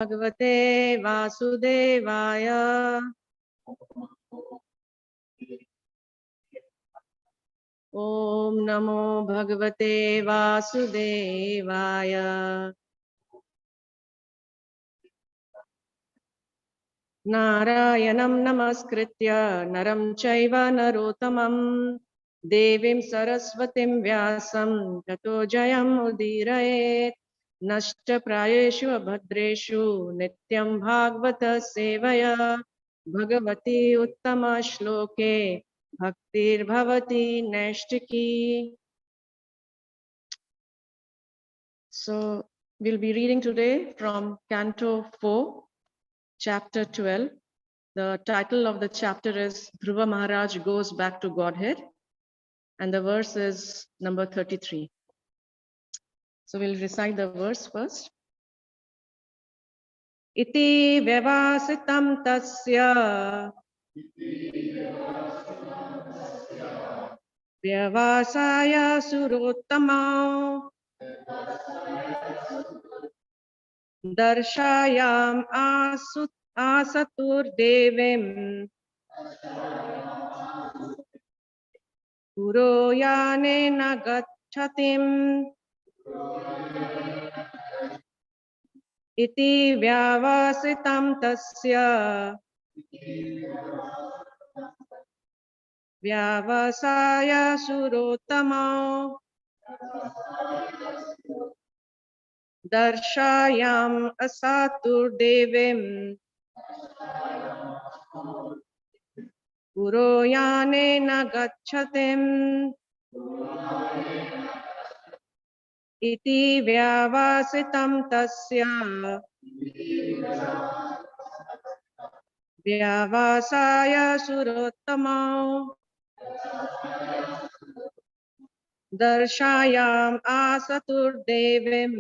भगवते वासुदेवाय। ओम नमो भगवते वासुदेवाय। नारायणं नमस्कृत्य नरं चैव नरोत्तमं देवीं सरस्वतीं व्यासं ततो जयम् उदीरयेत्। नष्टप्रायेषु अभद्रेषु नित्यं भागवत सेवया Bhagwati उत्तमश्लोके भक्तिर्भवति नैष्टिकी. So we'll be reading today from Canto 4, Chapter 12. The title of the chapter is Dhruva Maharaj Goes Back to Godhead, and the verse is number 33. So we'll recite the verse first. Iti vyavasitam tasya vyavasaya surottama darshayam asatur devim puro yane nagachatim iti vyavasitam tasya vyavasaya surottama darshayam asatur devim puro yane nagachatim iti vyavasitam tasya vyavasaya surottama darshayam asatur devim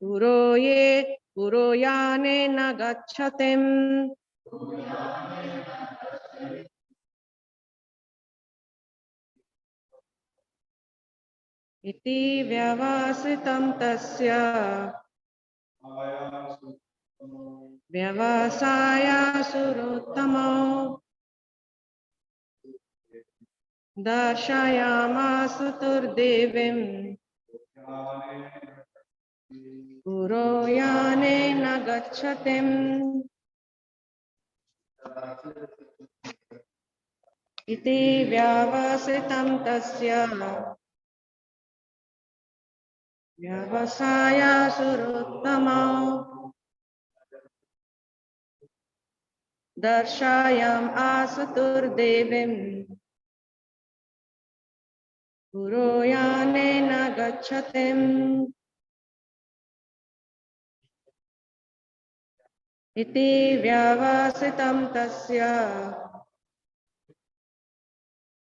puro yane nagachatim iti vyavasitam tasya vyavasaya surottama darshayamasatur devim puro yane nagachatim iti vyavasitam tasya vyavasaya surottama darshayam asatur devim puro yane nagachatim iti vyavasitam tasya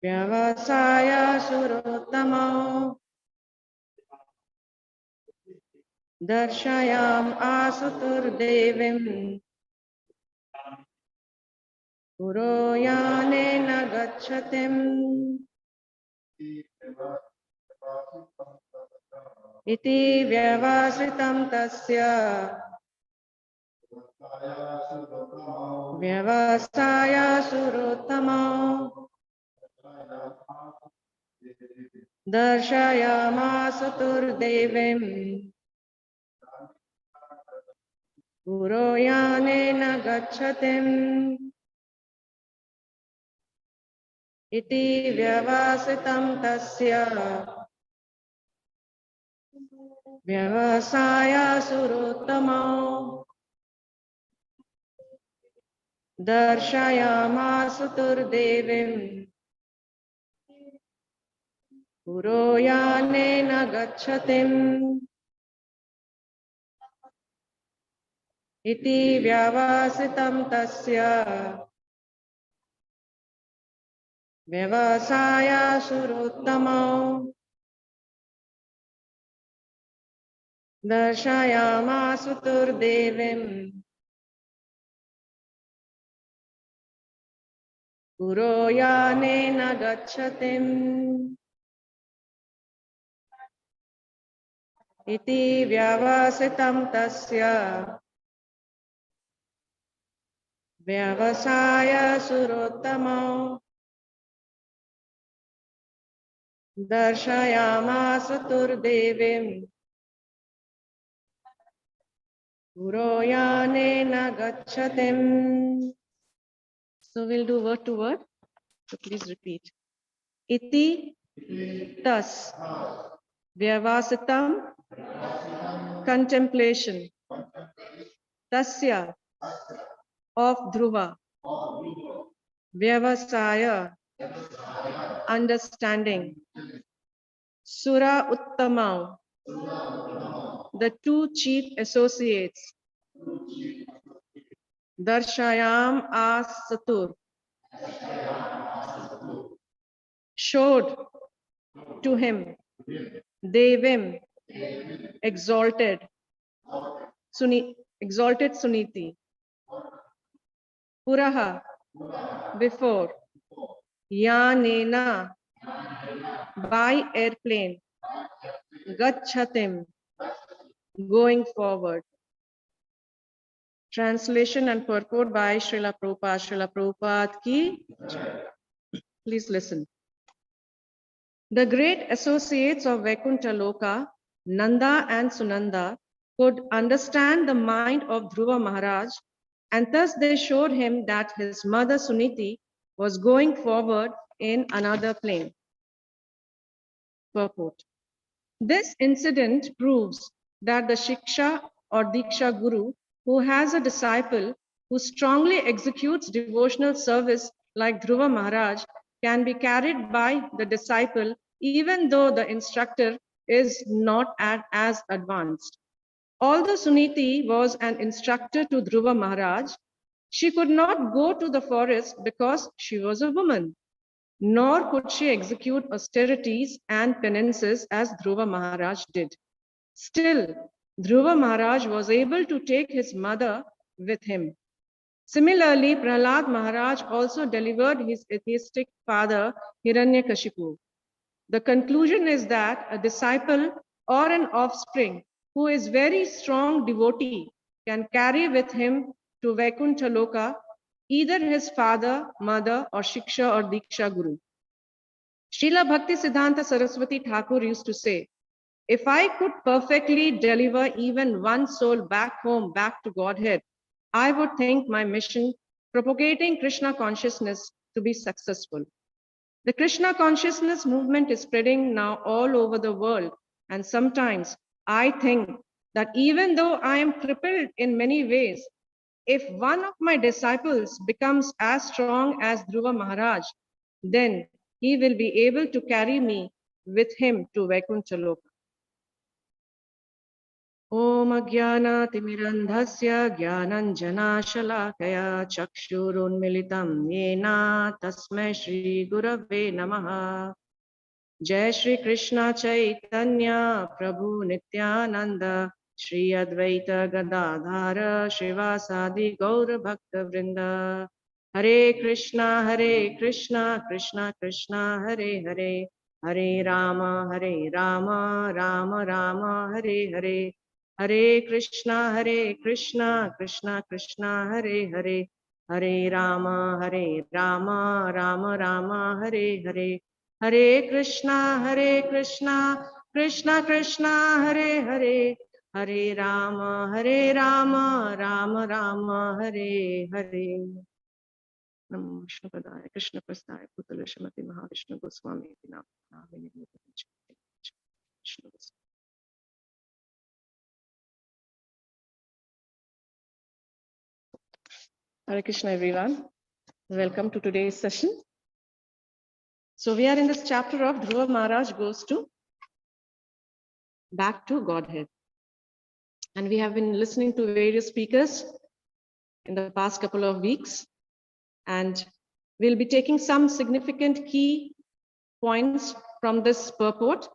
vyavasaya surottama darshayam asatur devim puro yane nagachatim iti vyavasitam tasya vyavasaya surottama darshayamasatur devim puro yane nagachatim iti vyavasitam tasya vyavasaya surottama darshayamasatur devim puro yane nagachatim iti vyavasitam tasya vyavasaya surottama darshayamasatur devim puro yane nagachatim iti vyavasitam tasya vyavasaya surottamo darshayamasa turdevim puroyanena gacchatim. So we'll do word to word. So please repeat. Iti, thus. Vyavasitam, contemplation. Tasya, of Dhruva. Vyavasaya, understanding. Sura Uttamau, the two chief associates. Darshayam Asatur, showed to him. Devim, exalted. Exalted Suniti. Puraha, before. Yanena, by airplane. Gacchatim, going forward. Translation and purport by Srila Prabhupada. Srila Prabhupada ki. Please listen. The great associates of Vaikuntha Loka, Nanda and Sunanda, could understand the mind of Dhruva Maharaj, and thus they showed him that his mother Suniti was going forward in another plane. Purport. This incident proves that the Shiksha or Diksha Guru who has a disciple who strongly executes devotional service like Dhruva Maharaj can be carried by the disciple even though the instructor is not as advanced. Although Suniti was an instructor to Dhruva Maharaj, she could not go to the forest because she was a woman, nor could she execute austerities and penances as Dhruva Maharaj did. Still, Dhruva Maharaj was able to take his mother with him. Similarly, Prahlad Maharaj also delivered his atheistic father Hiranyakashipu. The conclusion is that a disciple or an offspring who is very strong devotee can carry with him to Vaikuntha Loka either his father, mother, or Shiksha or Diksha Guru. Srila Bhakti Siddhanta Saraswati Thakur used to say, if I could perfectly deliver even one soul back home, back to Godhead, I would think my mission propagating Krishna consciousness to be successful. The Krishna consciousness movement is spreading now all over the world. And sometimes I think that even though I am crippled in many ways, if one of my disciples becomes as strong as Dhruva Maharaj, then he will be able to carry me with him to Vaikuntha Loka. Om Ajnana-timirandhasya Jnananjana-shalakaya Chakshurunmilitam Yena Tasmai Shri Gurave Namaha. Jai Shri Krishna Chaitanya Prabhu Nityananda Shri Advaita Gadadhara Shivasadi Gaura Bhakta Vrinda. Hare Krishna Krishna Krishna Hare Hare, Hare Rama Rama Rama Hare Hare, Hare Krishna Krishna Krishna Hare Hare, Hare Rama Rama Rama Hare Hare, Hare Krishna Krishna Krishna Hare Hare, Hare Rama Rama Rama Hare Hare. Namo Vishnupadi Krishna Prasthaya Bhutale Srimati Mahavishnu Goswami Hare Krishna everyone. Welcome to today's session. So we are in this chapter of Dhruva Maharaj goes back to Godhead. And we have been listening to various speakers in the past couple of weeks. And we'll be taking some significant key points from this purport.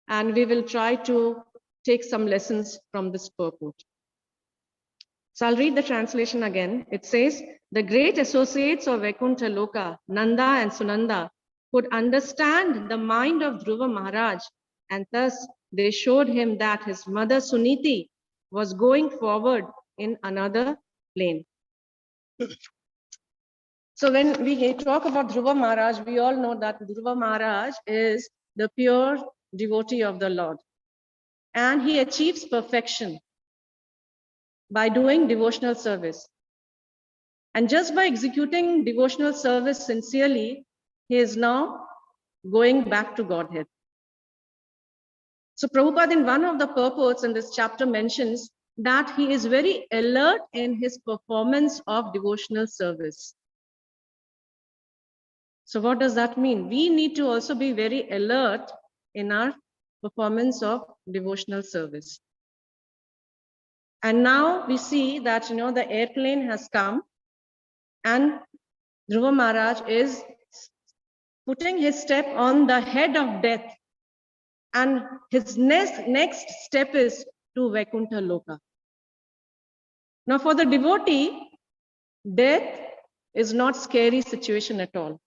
And we will try to take some lessons from this purport. So I'll read the translation again. It says, the great associates of Vaikuntha Loka, Nanda and Sunanda, could understand the mind of Dhruva Maharaj, and thus they showed him that his mother Suniti was going forward in another plane. So when we talk about Dhruva Maharaj, we all know that Dhruva Maharaj is the pure devotee of the Lord. And he achieves perfection by doing devotional service. And just by executing devotional service sincerely, he is now going back to Godhead. So Prabhupada in one of the purports in this chapter mentions that he is very alert in his performance of devotional service. So what does that mean? We need to also be very alert in our performance of devotional service. And now we see that, the airplane has come and Dhruva Maharaj is putting his step on the head of death. And his next step is to Vaikuntha Loka. Now for the devotee, death is not scary situation at all.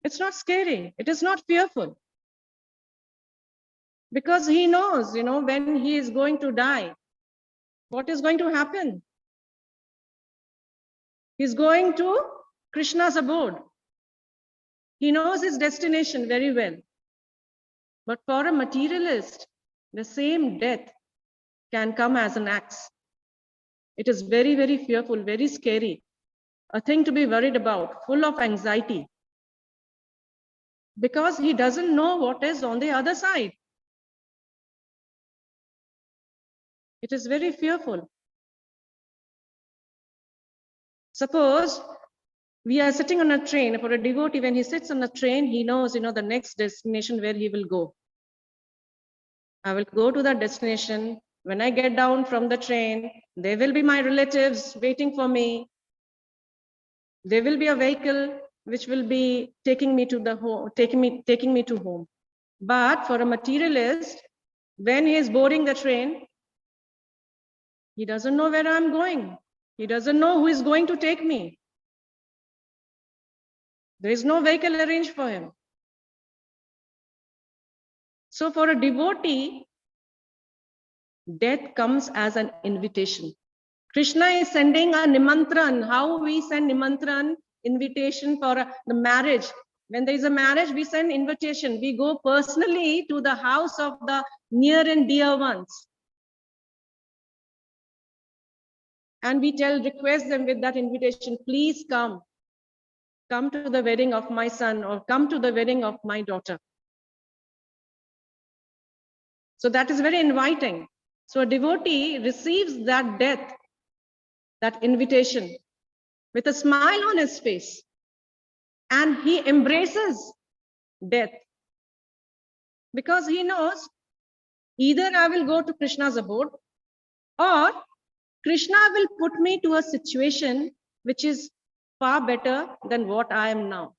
It's not scary. It is not fearful. Because he knows, when he is going to die, what is going to happen? He's going to Krishna's abode. He knows his destination very well. But for a materialist, the same death can come as an axe. It is very, very fearful, very scary, a thing to be worried about, full of anxiety. Because he doesn't know what is on the other side. It is very fearful. Suppose we are sitting on a train. For a devotee, when he sits on a train, he knows, the next destination where he will go. I will go to that destination. When I get down from the train, there will be my relatives waiting for me. There will be a vehicle which will be taking me to the home, taking me to home. But for a materialist, when he is boarding the train, he doesn't know where I'm going. He doesn't know who is going to take me. There is no vehicle arranged for him. So for a devotee, death comes as an invitation. Krishna is sending a nimantran. How we send nimantran, invitation for the marriage. When there is a marriage, we send invitation. We go personally to the house of the near and dear ones. And we request them with that invitation, please come. Come to the wedding of my son or come to the wedding of my daughter. So that is very inviting. So a devotee receives that death, that invitation with a smile on his face. And he embraces death. Because he knows either I will go to Krishna's abode or Krishna will put me to a situation which is far better than what I am now.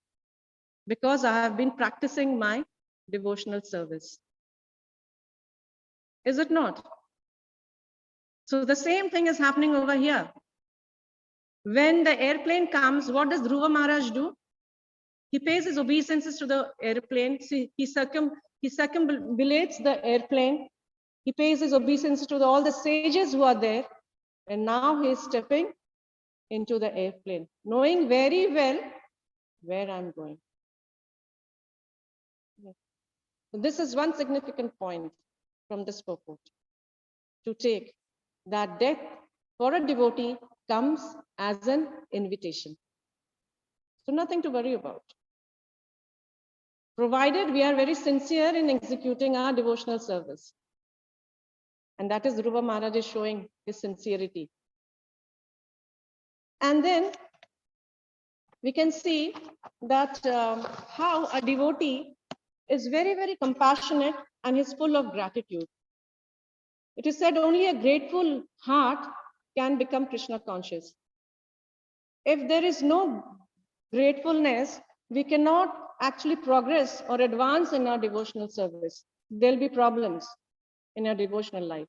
Because I have been practicing my devotional service. Is it not? So the same thing is happening over here. When the airplane comes, what does Dhruva Maharaj do? He pays his obeisances to the airplane. See, he circumambulates the airplane. He pays his obeisances to all the sages who are there. And now he is stepping into the airplane, knowing very well where I'm going. So this is one significant point from this purport, to take that death for a devotee comes as an invitation. So nothing to worry about. Provided we are very sincere in executing our devotional service. And that is Dhruva Maharaj is showing his sincerity. And then we can see that how a devotee is very, very compassionate and is full of gratitude. It is said only a grateful heart can become Krishna conscious. If there is no gratefulness, we cannot actually progress or advance in our devotional service. There'll be problems in our devotional life.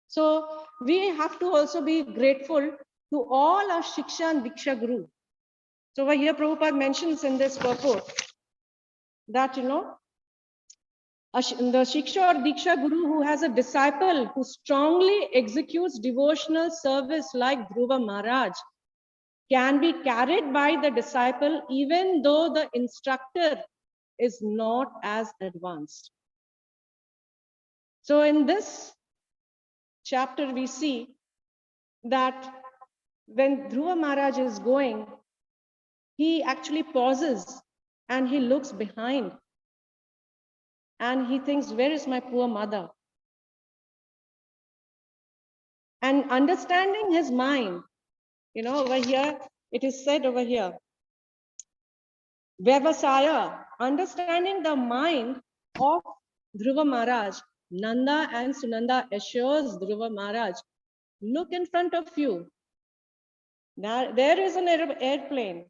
So we have to also be grateful to all our Shiksha and Diksha Guru. So over here Prabhupada mentions in this purport that, The Shiksha or Diksha Guru who has a disciple who strongly executes devotional service like Dhruva Maharaj can be carried by the disciple even though the instructor is not as advanced. So in this chapter, we see that when Dhruva Maharaj is going, he actually pauses and he looks behind and he thinks, where is my poor mother? And understanding his mind, over here, it is said over here, Vyavasaya, understanding the mind of Dhruva Maharaj, Nanda and Sunanda assures Dhruva Maharaj, look in front of you. Now, there is an airplane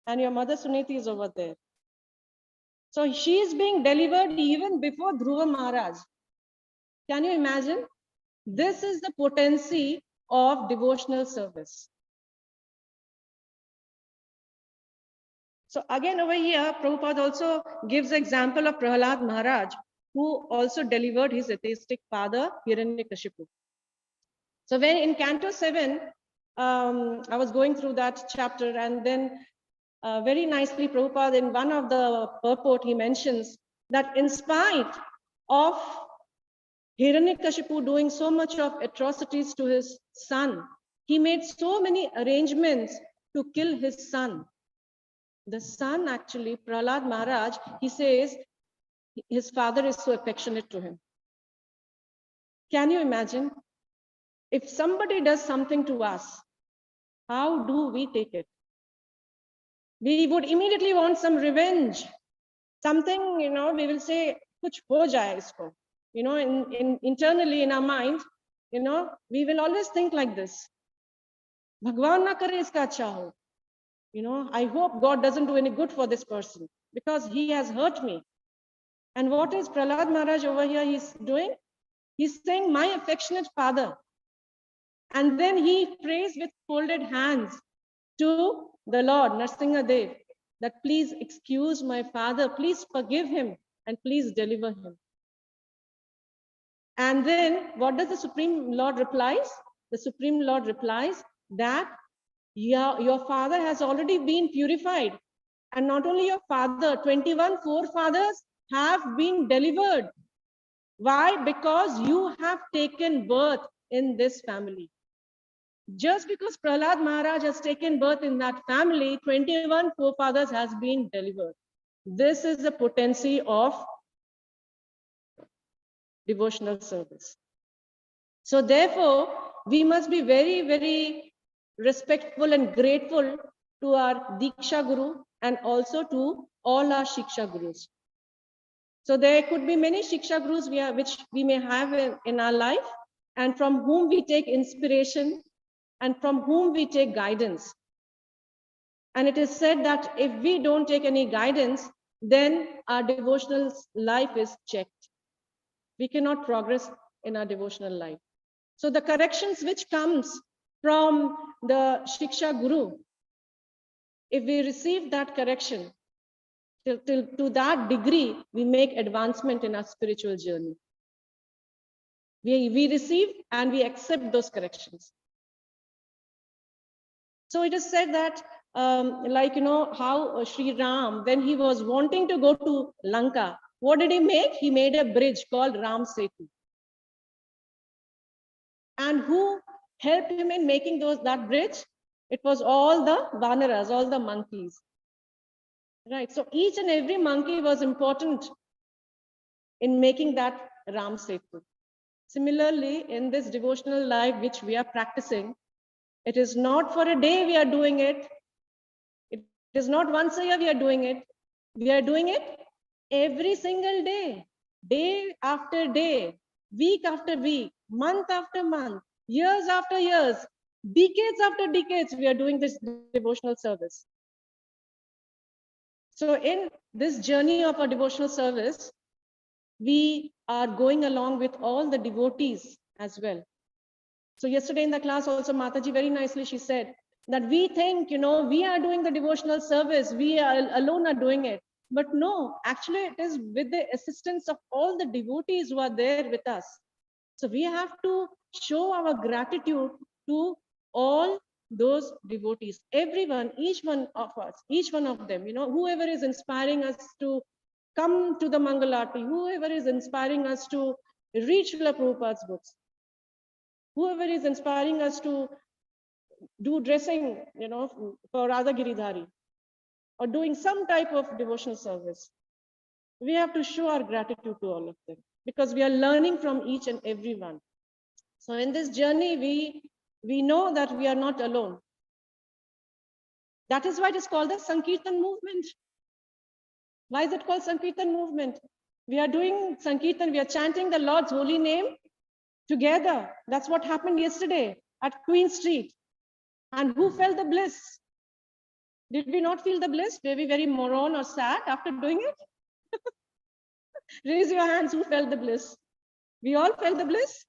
and your mother Suniti is over there. So she is being delivered even before Dhruva Maharaj. Can you imagine? This is the potency of devotional service. So again over here, Prabhupada also gives example of Prahlad Maharaj, who also delivered his atheistic father, Hiranyakashipu. So when in Canto 7, I was going through that chapter, and then very nicely Prabhupada in one of the purport, he mentions that in spite of Hiranyakashipu doing so much of atrocities to his son, he made so many arrangements to kill his son. The son actually, Prahlad Maharaj, he says his father is so affectionate to him. Can you imagine? If somebody does something to us, how do we take it? We would immediately want some revenge. Something, we will say, kuch ho jaye isko. Internally in our mind, we will always think like this. Bhagwan na kare iska acha ho. I hope God doesn't do any good for this person because he has hurt me. And what is Prahlad Maharaj over here he's doing? He's saying, my affectionate father. And then he prays with folded hands to the Lord, Narsinga Dev, that please excuse my father, please forgive him, and please deliver him. And then what does the Supreme Lord replies? The Supreme Lord replies that your father has already been purified. And not only your father, 21 forefathers have been delivered. Why? Because you have taken birth in this family. Just because Prahlad Maharaj has taken birth in that family, 21 forefathers has been delivered. This is the potency of devotional service. So therefore, we must be very, very respectful and grateful to our Diksha Guru and also to all our Shiksha Gurus. So there could be many Shiksha Gurus which we may have in our life and from whom we take inspiration and from whom we take guidance. And it is said that if we don't take any guidance, then our devotional life is checked. We cannot progress in our devotional life. So the corrections which comes from the Shiksha Guru, if we receive that correction, to that degree, we make advancement in our spiritual journey. We receive and we accept those corrections. So it is said that, how Sri Ram, when he was wanting to go to Lanka, what did he make? He made a bridge called Ram Setu. And who helped him in making that bridge? It was all the Vanaras, all the monkeys. Right. So each and every monkey was important in making that Ram Setu. Similarly, in this devotional life which we are practicing, it is not for a day we are doing it. It is not once a year we are doing it. We are doing it every single day, day after day, week after week, month after month, years after years, decades after decades, we are doing this devotional service. So in this journey of our devotional service, we are going along with all the devotees as well. So yesterday in the class also, Mataji very nicely, she said that we think, we are doing the devotional service, we alone are doing it. But no, actually it is with the assistance of all the devotees who are there with us. So we have to show our gratitude to all those devotees, everyone, each one of us, each one of them, whoever is inspiring us to come to the Mangalarti, whoever is inspiring us to read Srila Prabhupada's books, whoever is inspiring us to do dressing, for Radha Giridhari, or doing some type of devotional service. We have to show our gratitude to all of them because we are learning from each and every one. So in this journey, we know that we are not alone. That is why it is called the Sankirtan movement. Why is it called Sankirtan movement? We are doing Sankirtan, we are chanting the Lord's holy name together. That's what happened yesterday at Queen Street. And who felt the bliss? Did we not feel the bliss? Were we very moron or sad after doing it? Raise your hands who felt the bliss. We all felt the bliss.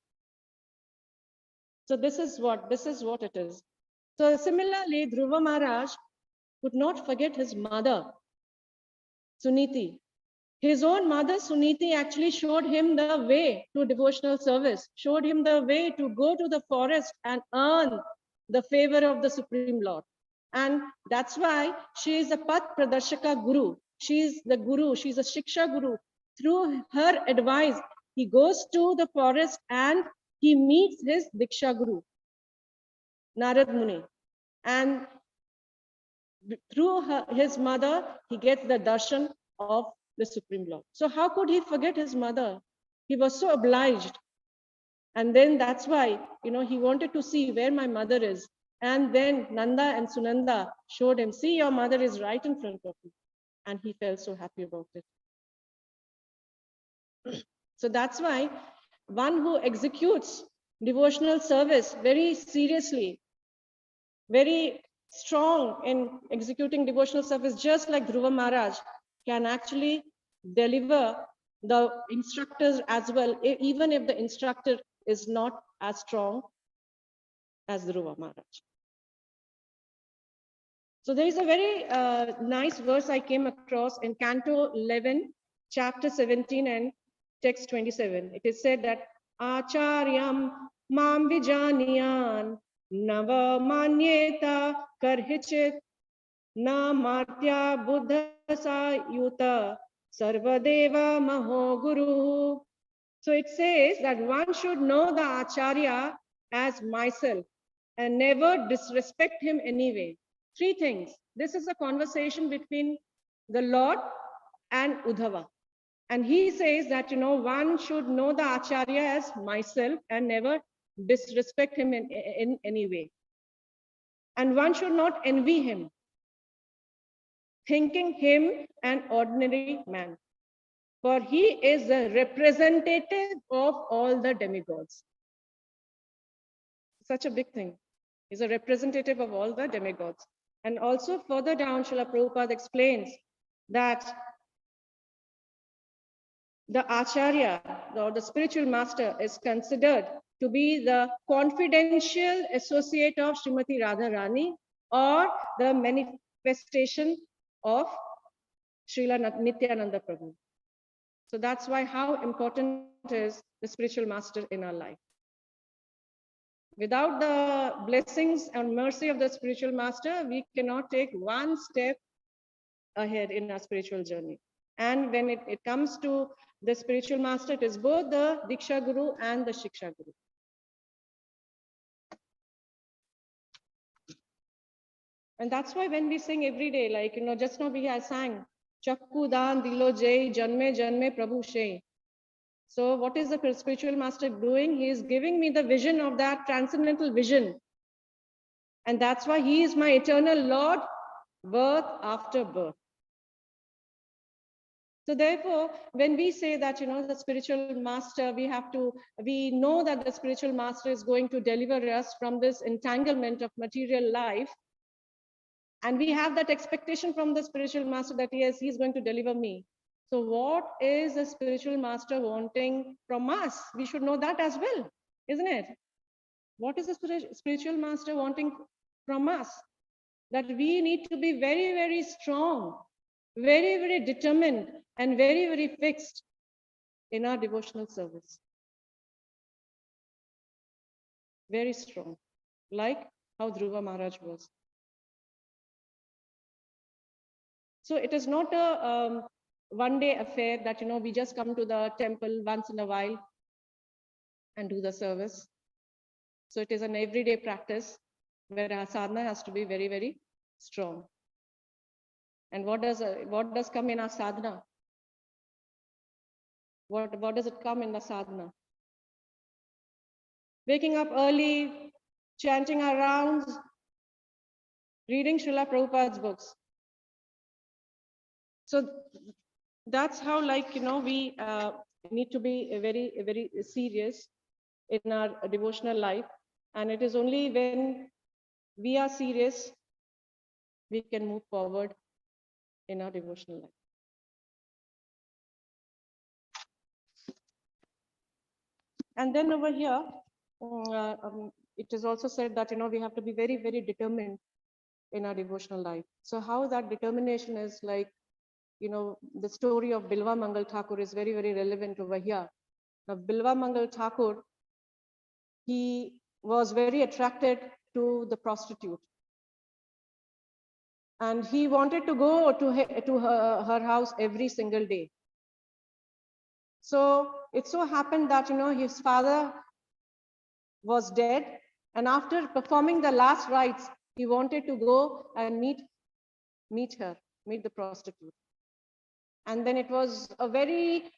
So this is what it is. So similarly, Dhruva Maharaj could not forget his mother, Suniti. His own mother, Suniti, actually showed him the way to devotional service, showed him the way to go to the forest and earn the favor of the Supreme Lord. And that's why she is a Path Pradarshaka Guru. She is the Guru, she's a Shiksha Guru. Through her advice, he goes to the forest and he meets his Diksha Guru, Narad Muni. And through his mother, he gets the darshan of the Supreme Lord. So how could he forget his mother? He was so obliged. And then that's why, he wanted to see where my mother is. And then Nanda and Sunanda showed him, see, your mother is right in front of you. And he felt so happy about it. So that's why one who executes devotional service very seriously, very strong in executing devotional service, just like Dhruva Maharaj, can actually deliver the instructors as well, even if the instructor is not as strong as Dhruva Maharaj. So there is a very nice verse I came across in Canto 11, chapter 17 and text 27. It is said that Acharyam mam vijaniyan nava manyeta karhichit na martya buddha sayuta sarvadeva maho guru. So it says that one should know the Acharya as myself and never disrespect him anyway. Three things. This is a conversation between the Lord and Uddhava. And he says that, one should know the Acharya as myself and never disrespect him in any way. And one should not envy him, thinking him an ordinary man. For he is a representative of all the demigods. Such a big thing. He's a representative of all the demigods. And also further down, Srila Prabhupada explains that the Acharya, or the spiritual master, is considered to be the confidential associate of Srimati Radharani, or the manifestation of Srila Nityananda Prabhu. So that's why how important is the spiritual master in our life. Without the blessings and mercy of the spiritual master, we cannot take one step ahead in our spiritual journey. And when it comes to the spiritual master, it is both the Diksha Guru and the Shiksha Guru. And that's why when we sing every day, like, just now we have sang, Chakku Dan Dilo Jai Janme Janme Prabhu Shai. So what is the spiritual master doing? He is giving me the vision of that transcendental vision. And that's why he is my eternal Lord, birth after birth. So therefore, when we say that, the spiritual master, we know that the spiritual master is going to deliver us from this entanglement of material life. And we have that expectation from the spiritual master that yes, he's going to deliver me. So what is the spiritual master wanting from us? We should know that as well, isn't it? What is the spiritual master wanting from us? That we need to be very, very strong very, very determined and very, very fixed in our devotional service. Very strong, like how Dhruva Maharaj was. So it is not a one-day affair that, we just come to the temple once in a while and do the service. So it is an everyday practice where our sadhana has to be very, very strong. And what does come in our sadhana? What does it come in the sadhana? Waking up early, chanting our rounds, reading Srila Prabhupada's books. So that's how, we need to be very, very serious in our devotional life. And it is only when we are serious, we can move forward in our devotional life. And then over here, it is also said that, we have to be very, very determined in our devotional life. So how that determination is like, the story of Bilva Mangal Thakur is very, very relevant over here. Now, Bilva Mangal Thakur, he was very attracted to the prostitute. And he wanted to go to her house every single day. So it so happened that, his father was dead. And after performing the last rites, he wanted to go and meet the prostitute. And then it was a very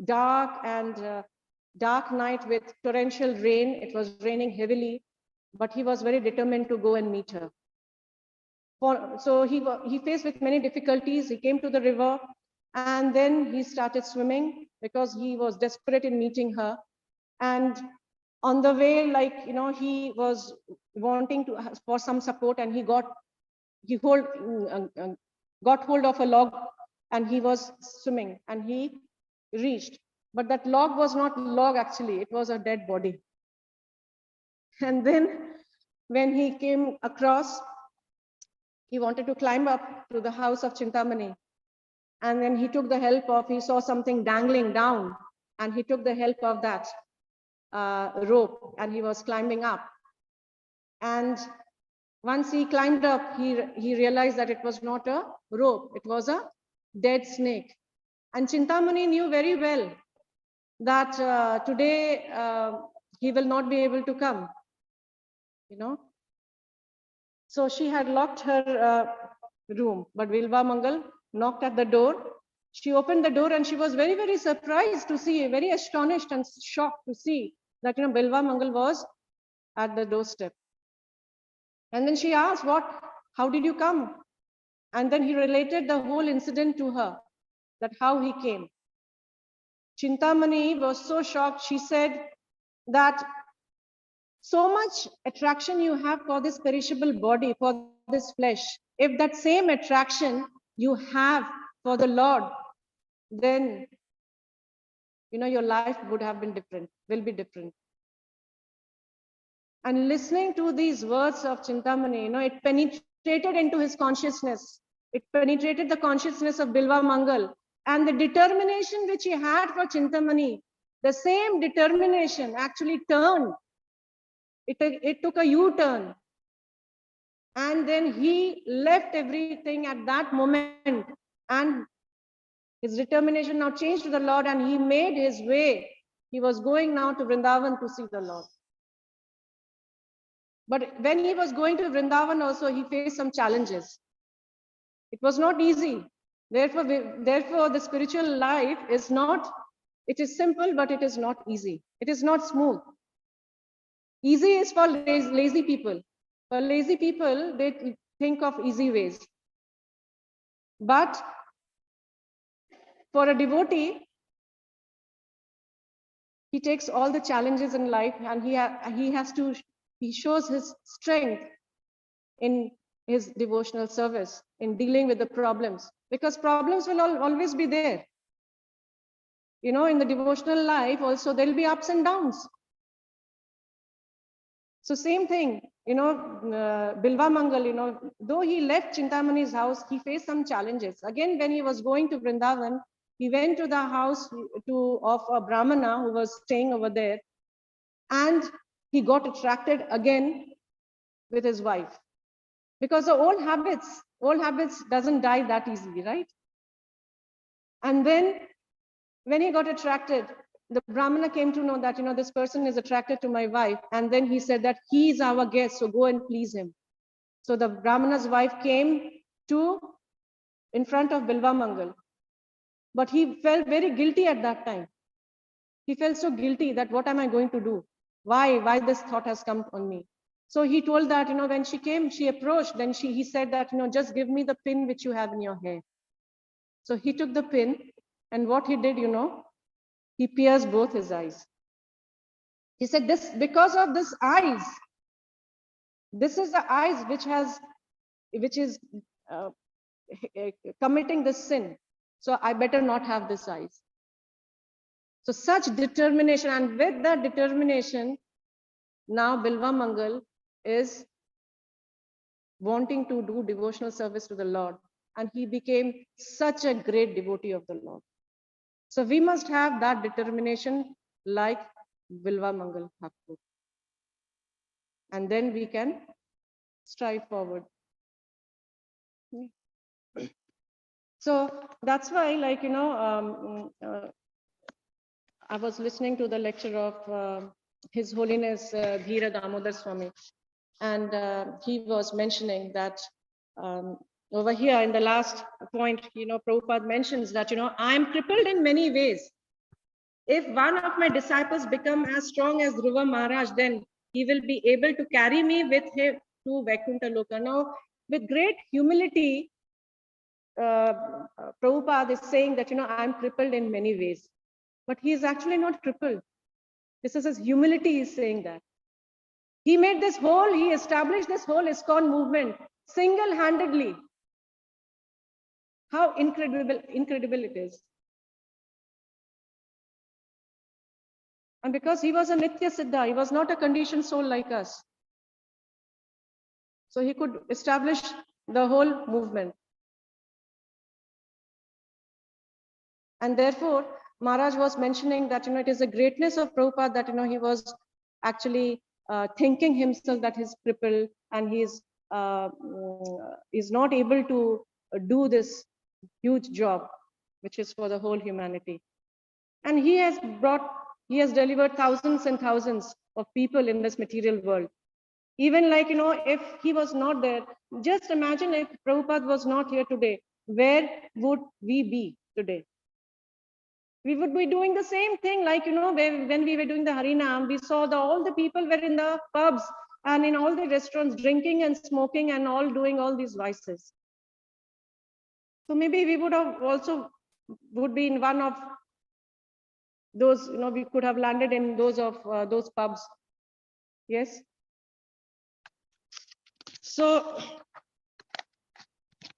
dark night with torrential rain. It was raining heavily, but he was very determined to go and meet her. So he faced with many difficulties. He came to the river and then he started swimming because he was desperate in meeting her. And on the way, he was wanting for some support, and he got hold of a log, and he was swimming and he reached. But that log was not a log, actually, it was a dead body. And then when he came across, he wanted to climb up to the house of Chintamani. And then he took the help of, he saw something dangling down, and he took the help of that rope, and he was climbing up. And once he climbed up, he realized that it was not a rope, it was a dead snake. And Chintamani knew very well that today he will not be able to come, So she had locked her room, but Bilva Mangal knocked at the door. She opened the door and she was very, very surprised to see, very astonished and shocked to see that, Bilva Mangal was at the doorstep. And then she asked, how did you come? And then he related the whole incident to her, that how he came. Chintamani was so shocked. She said that so much attraction you have for this perishable body, for this flesh, if that same attraction you have for the Lord, then, your life would have been different, will be different. And listening to these words of Chintamani, it penetrated into his consciousness. It penetrated the consciousness of Bilva Mangal, and the determination which he had for Chintamani, the same determination actually turned. It took a U-turn. And then he left everything at that moment, and his determination now changed to the Lord, and he made his way. He was going now to Vrindavan to see the Lord. But when he was going to Vrindavan also, he faced some challenges. It was not easy. Therefore, the spiritual life is not, it is simple, but it is not easy. It is not smooth. Easy is for lazy people. For lazy people, they think of easy ways. But for a devotee, he takes all the challenges in life, and he shows his strength in his devotional service, in dealing with the problems, because problems will always be there. In the devotional life also, there will be ups and downs. So same thing, Bilva Mangal, though he left Chintamani's house, he faced some challenges. Again, when he was going to Vrindavan, he went to the house of a Brahmana who was staying over there, and he got attracted again with his wife. Because the old habits doesn't die that easily, right? And then when he got attracted, the Brahmana came to know that, this person is attracted to my wife. And then he said that he is our guest, so go and please him. So the Brahmana's wife came in front of Bilva Mangal. But he felt very guilty at that time. He felt so guilty that what am I going to do? Why this thought has come on me? So he told that, when she came, she approached, then he said that, just give me the pin which you have in your hair. So he took the pin, and what he did, he pierced both his eyes. He said, because of this eyes, this is the eyes which is committing this sin. So I better not have this eyes. So such determination, and with that determination, now Bilva Mangal is wanting to do devotional service to the Lord. And he became such a great devotee of the Lord. So we must have that determination like Bilva Mangal Thakur. And then we can strive forward. So that's why, I was listening to the lecture of His Holiness Dhira Damodar Swami. And he was mentioning that over here in the last point, Prabhupada mentions that, I'm crippled in many ways. If one of my disciples become as strong as Dhruva Maharaj, then he will be able to carry me with him to Vaikuntha Loka. Now, with great humility, Prabhupada is saying that, I'm crippled in many ways. But he is actually not crippled. This is his humility, he is saying that. He established this whole ISKCON movement single-handedly. How incredible it is. And because he was a Nitya Siddha, he was not a conditioned soul like us. So he could establish the whole movement. And therefore, Maharaj was mentioning that, it is a greatness of Prabhupada that, he was actually thinking himself that he's crippled and he's not able to do this huge job, which is for the whole humanity. And he has delivered thousands and thousands of people in this material world. Even if he was not there, just imagine if Prabhupada was not here today, where would we be today? We would be doing the same thing, when we were doing the Harinam, we saw all the people were in the pubs and in all the restaurants drinking and smoking and all doing all these vices. So maybe we would be in one of those, we could have landed in those pubs. Yes. So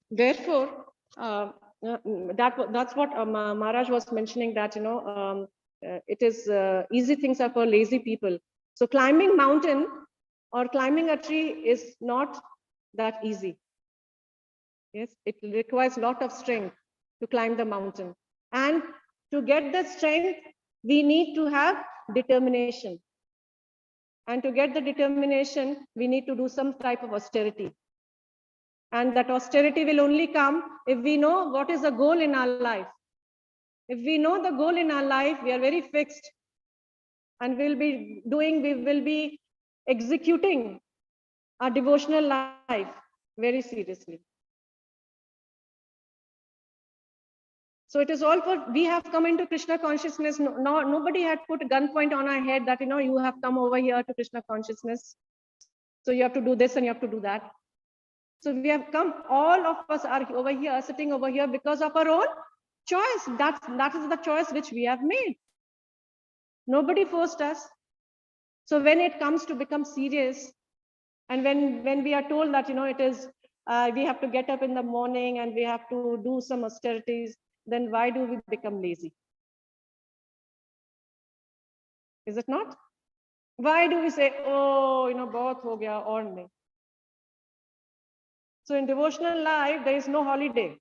therefore, that's what Maharaj was mentioning, that it is easy things are for lazy people. So climbing mountain or climbing a tree is not that easy. Yes, it requires a lot of strength to climb the mountain, and to get the strength we need to have determination, and to get the determination we need to do some type of austerity. And that austerity will only come if we know what is the goal in our life. If we know the goal in our life, we are very fixed, and we will be executing our devotional life very seriously. So it is all we have come into Krishna consciousness. Nobody had put a gunpoint on our head that, you have come over here to Krishna consciousness. So you have to do this and you have to do that. So we have come, all of us are over here, sitting over here because of our own choice. That is the choice which we have made. Nobody forced us. So when it comes to become serious, and when we are told that, it is, we have to get up in the morning and we have to do some austerities, then why do we become lazy? Is it not? Why do we say, oh, bahut ho gaya aur nahi? So in devotional life, there is no holiday.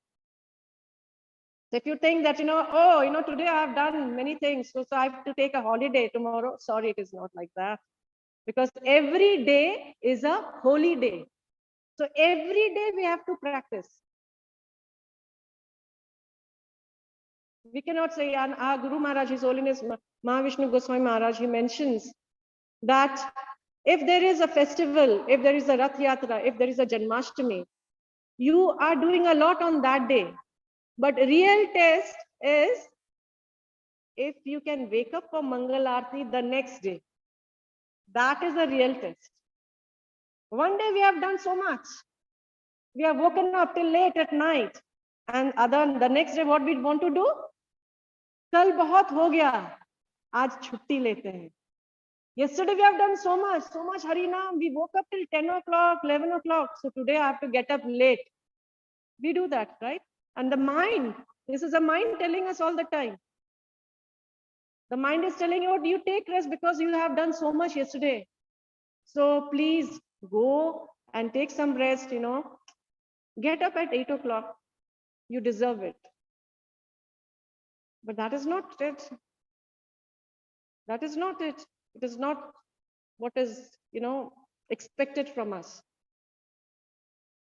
So if you think that, oh, today I have done many things, so I have to take a holiday tomorrow. Sorry, it is not like that. Because every day is a holy day. So every day we have to practice. We cannot say, and our Guru Maharaj, His Holiness Mahavishnu Goswami Maharaj, he mentions that if there is a festival, if there is a Rath Yatra, if there is a Janmashtami, you are doing a lot on that day. But real test is if you can wake up for Mangal Aarti the next day. That is a real test. One day we have done so much. We have woken up till late at night. And the next day, what we want to do? Kal bahut ho gaya. Aaj chutti lete hain. Yesterday we have done so much Harinam. We woke up till 10 o'clock, 11 o'clock. So today I have to get up late. We do that, right? And the mind, this is a mind telling us all the time. The mind is telling you take rest because you have done so much yesterday. So please go and take some rest, Get up at 8 o'clock. You deserve it. But that is not it. That is not it. It is not what is, expected from us.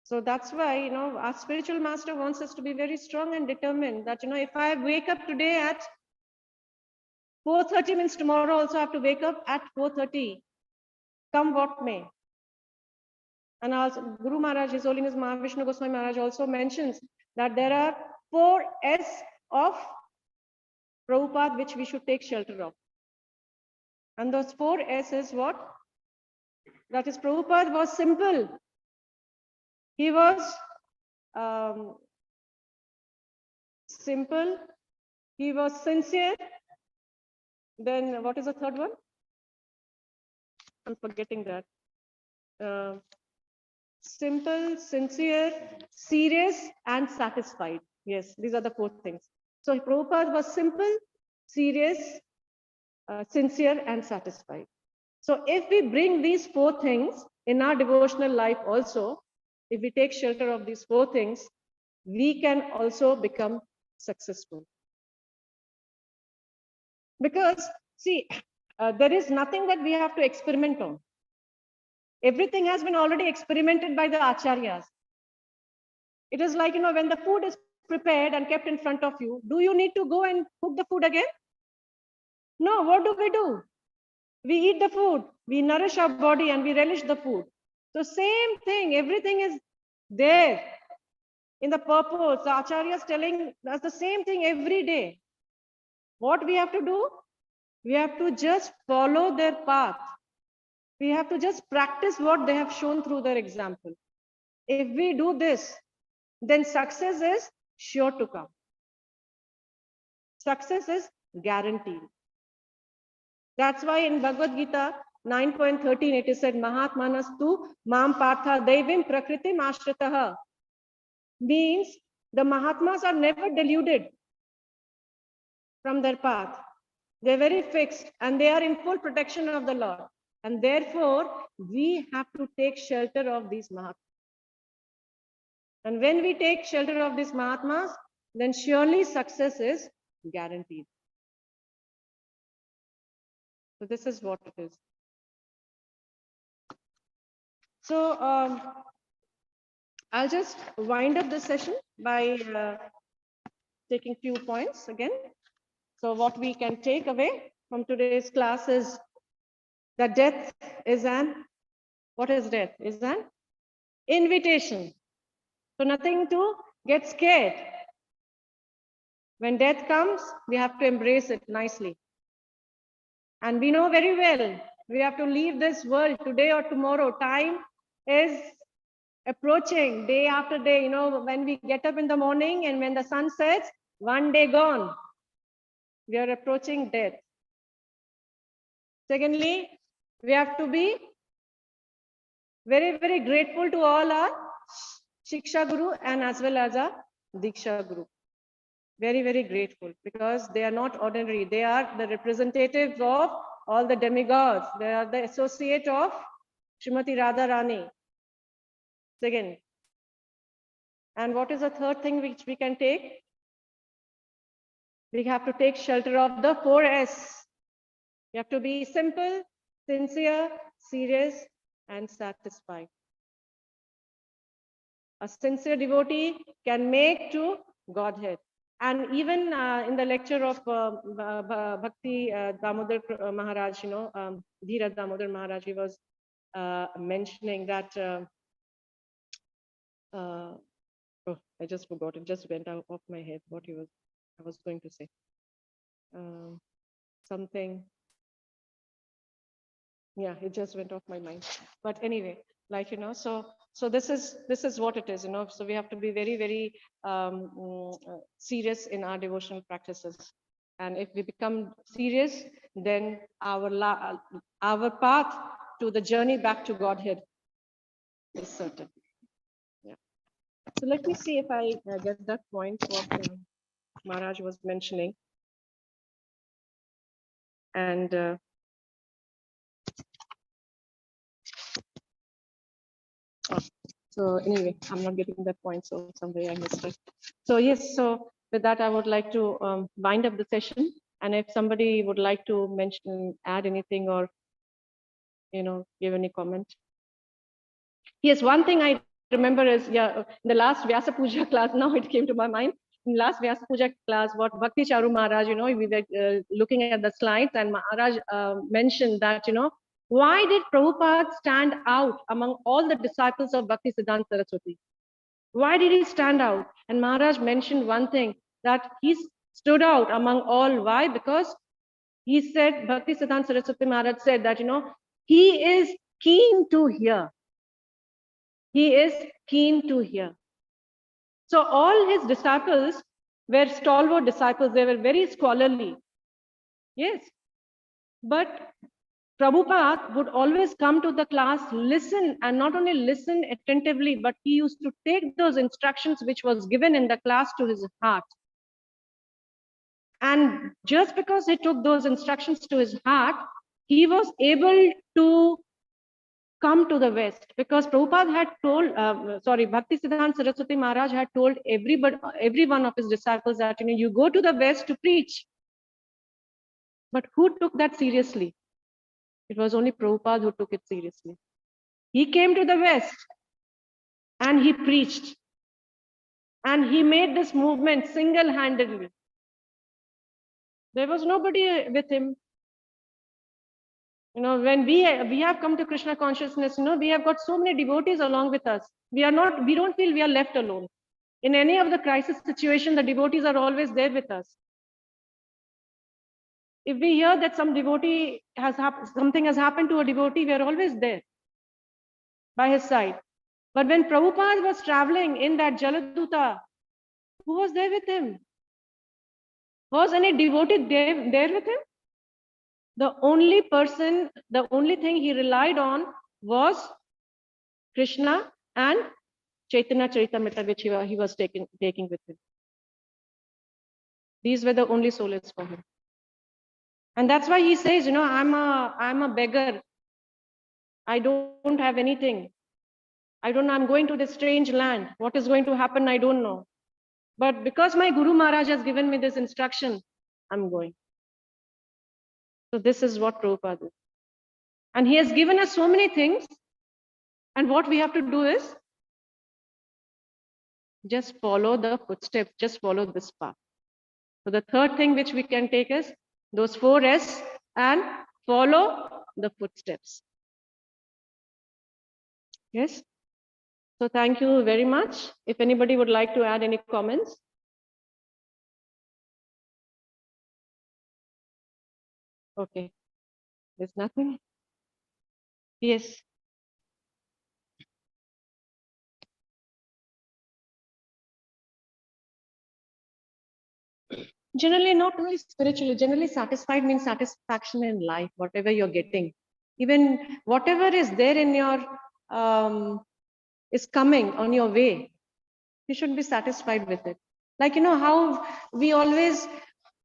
So that's why, our spiritual master wants us to be very strong and determined that, if I wake up today at 4:30 means tomorrow also I have to wake up at 4:30, come what may. And also Guru Maharaj, His Holiness Mahavishnu Goswami Maharaj also mentions that there are 4 S of Prabhupada which we should take shelter of. And those 4 S is what? That is, Prabhupada was simple. He was simple. He was sincere. Then what is the third one? I'm forgetting that. Simple, sincere, serious, and satisfied. Yes, these are the 4 things. So Prabhupada was simple, serious, sincere, and satisfied. So if we bring these 4 things in our devotional life also, if we take shelter of these 4 things, we can also become successful. Because see, there is nothing that we have to experiment on. Everything has been already experimented by the acharyas. It is like, when the food is prepared and kept in front of you, do you need to go and cook the food again? No, what do? We eat the food, we nourish our body and we relish the food. So same thing, everything is there in the purpose. The acharya is telling us the same thing every day. What we have to do? We have to just follow their path. We have to just practice what they have shown through their example. If we do this, then success is sure to come. Success is guaranteed. That's why in Bhagavad Gita 9.13 it is said, Mahatmanastu mam partha devim prakritim ashritaha. Means the Mahatmas are never deluded from their path. They're very fixed and they are in full protection of the Lord. And therefore, we have to take shelter of these Mahatmas. And when we take shelter of these Mahatmas, then surely success is guaranteed. So this is what it is. So I'll just wind up the session by taking few points again. So what we can take away from today's class is that death is what is death? Is an invitation. So nothing to get scared. When death comes, we have to embrace it nicely. And we know very well, we have to leave this world today or tomorrow. Time is approaching day after day. When we get up in the morning and when the sun sets, one day gone. We are approaching death. Secondly, we have to be very, very grateful to all our Shiksha Guru and as well as our Diksha Guru. Very, very grateful because they are not ordinary. They are the representatives of all the demigods. They are the associate of Srimati Radharani. Second. And what is the third thing which we can take? We have to take shelter of the 4S. You have to be simple, sincere, serious, and satisfied. A sincere devotee can make to Godhead. And even in the lecture of Bhakti Damodar Maharaj, Dhira Damodar Maharaj, he was mentioning that, oh, I just forgot, it just went out of my head what I was going to say. Something, yeah, it just went off my mind. But anyway, like, so this is what it is, so we have to be very, very serious in our devotional practices. And if we become serious, then our path to the journey back to Godhead is certain. Yeah. So let me see if I get that point what Maharaj was mentioning. And so anyway, I'm not getting that point, so somewhere I missed it. So yes, so with that, I would like to wind up the session. And if somebody would like to mention, add anything, or give any comment. Yes, one thing I remember is, the last Vyasa Puja class, now it came to my mind. In last Vyasa Puja class, what Bhakti Charu Maharaj, we were looking at the slides, and Maharaj mentioned that, why did Prabhupada stand out among all the disciples of Bhakti Siddhanta Saraswati? Why did he stand out? And Maharaj mentioned one thing, that he stood out among all. Why? Because he said, Bhakti Siddhanta Saraswati Maharaj said that, he is keen to hear. He is keen to hear. So all his disciples were stalwart disciples. They were very scholarly. Yes. But Prabhupada would always come to the class, listen, and not only listen attentively, but he used to take those instructions which was given in the class to his heart. And just because he took those instructions to his heart, he was able to come to the West, because Prabhupada had told, Bhakti Siddhanta Saraswati Maharaj had told every one of his disciples that, you go to the West to preach. But who took that seriously? It was only Prabhupada who took it seriously. He came to the West and he preached. And he made this movement single-handedly. There was nobody with him. When we have come to Krishna consciousness, we have got so many devotees along with us. We don't feel we are left alone. In any of the crisis situation, the devotees are always there with us. If we hear that something has happened to a devotee, we are always there by his side. But when Prabhupada was traveling in that Jaladuta, who was there with him? Was any devotee there with him? The only thing he relied on was Krishna and Chaitanya Charitamrita, which he was taking with him. These were the only solace for him. And that's why he says, I'm a beggar. I don't have anything. I'm going to this strange land. What is going to happen, I don't know. But because my Guru Maharaj has given me this instruction, I'm going. So this is what Prabhupada is. And he has given us so many things. And what we have to do is just follow the footsteps, just follow this path. So the third thing which we can take is those 4S and follow the footsteps. Yes. So thank you very much. If anybody would like to add any comments. Okay. There's nothing. Yes. Generally, not only spiritually, generally satisfied means satisfaction in life, whatever you're getting. Even whatever is there in your, is coming on your way, you should be satisfied with it. Like, how we always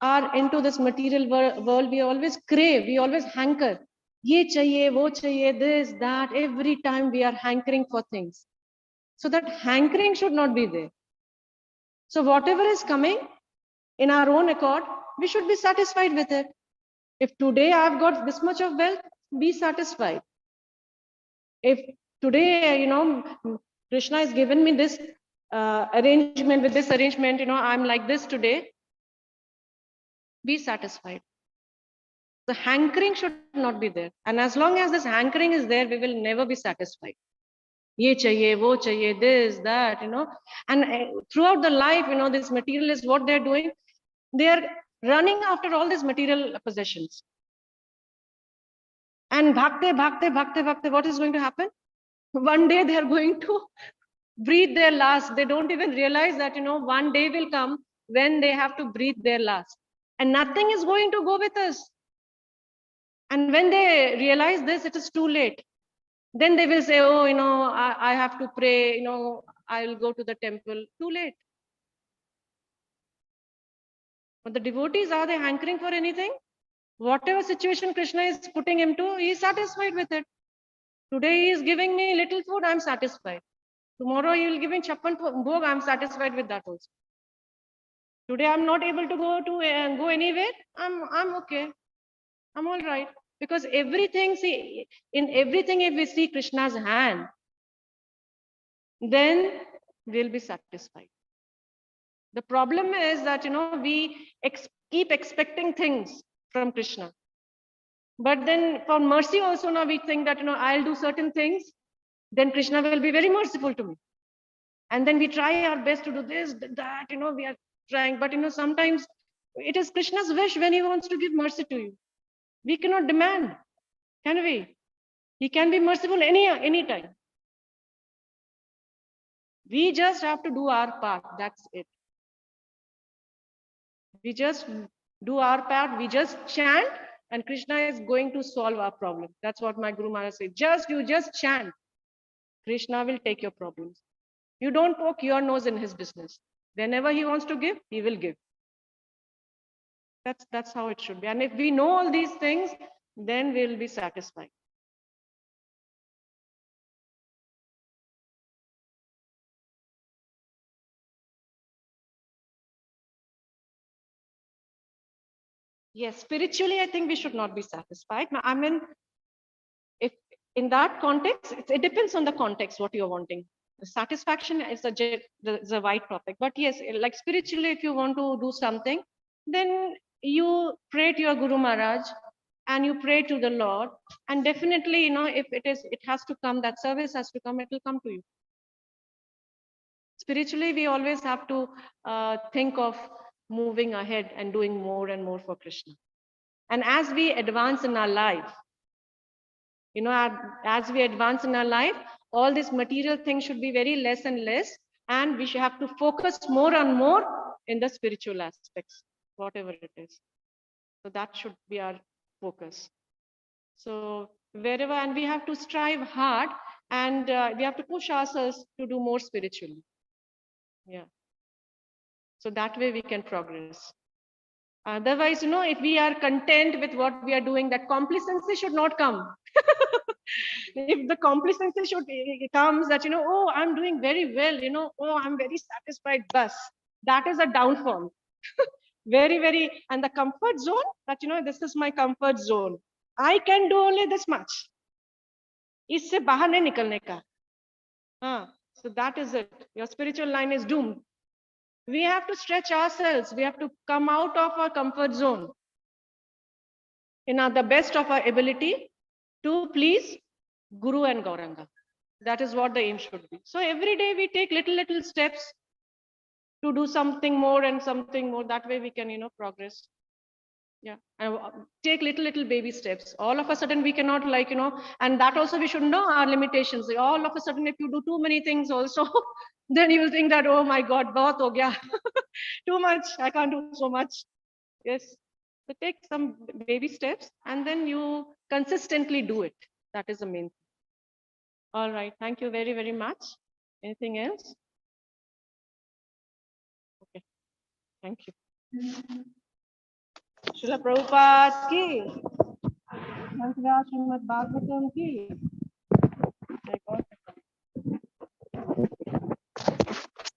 are into this material world, we always crave, we always hanker. Ye chahiye, wo chahiye, this, that. Every time we are hankering for things. So that hankering should not be there. So whatever is coming in our own accord, we should be satisfied with it. If today I've got this much of wealth, be satisfied. If today, Krishna has given me this arrangement, with this arrangement, I'm like this today, be satisfied. The hankering should not be there. And as long as this hankering is there, we will never be satisfied. Ye chahiye, wo chahiye, this, that, And throughout the life, this materialists, what they're doing, they are running after all these material possessions. And bhakte, what is going to happen? One day they are going to breathe their last. They don't even realize that, one day will come when they have to breathe their last. And nothing is going to go with us. And when they realize this, it is too late. Then they will say, oh, I have to pray, I will go to the temple. Too late. But the devotees, are they hankering for anything? Whatever situation Krishna is putting him to, he is satisfied with it. Today he is giving me little food, I'm satisfied. Tomorrow he will give me chappan bhog, I'm satisfied with that also. Today I'm not able to go anywhere, I'm okay. I'm all right. Because everything, see, in everything, if we see Krishna's hand, then we'll be satisfied. The problem is that, we keep expecting things from Krishna. But then for mercy also, now we think that, I'll do certain things, then Krishna will be very merciful to me. And then we try our best to do this, that, we are trying. But, sometimes it is Krishna's wish when he wants to give mercy to you. We cannot demand, can we? He can be merciful any time. We just have to do our part. That's it. We just do our part. We just chant, and Krishna is going to solve our problem. That's what my Guru Maharaj said. You just chant. Krishna will take your problems. You don't poke your nose in his business. Whenever he wants to give, he will give. That's how it should be. And if we know all these things, then we'll be satisfied. Yes, spiritually, I think we should not be satisfied. I mean, if in that context, it depends on the context, what you're wanting. The satisfaction is a wide topic. But yes, like spiritually, if you want to do something, then you pray to your Guru Maharaj and you pray to the Lord. And definitely, if it has to come, that service has to come, it will come to you. Spiritually, we always have to think of moving ahead and doing more and more for Krishna. And as we advance in our life, as we advance in our life, all these material things should be very less and less, and we should have to focus more and more in the spiritual aspects, whatever it is. So that should be our focus. So wherever, and we have to strive hard, and we have to push ourselves to do more spiritually. Yeah. So that way we can progress. Otherwise, if we are content with what we are doing, that complacency should not come. If the complacency comes that, oh, I'm doing very well, oh, I'm very satisfied, bus, that is a downfall. Very, and the comfort zone, that, this is my comfort zone. I can do only this much. Isse bahar nahi nikalne ka. So that is it. Your spiritual line is doomed. We have to stretch ourselves. We have to come out of our comfort zone in the best of our ability to please Guru and Gauranga. That is what the aim should be. So every day we take little steps to do something more and something more. That way we can, progress. Yeah, and take little baby steps. All of a sudden we cannot, and that also we should know our limitations. All of a sudden, if you do too many things also, then you will think that, oh my God, bahut ho gaya. Too much, I can't do so much. Yes, so take some baby steps and then you consistently do it. That is the main thing. All right, thank you very much. Anything else? Okay, thank you. Srila Prabhupada ki. Srimad Bhagavatam ki.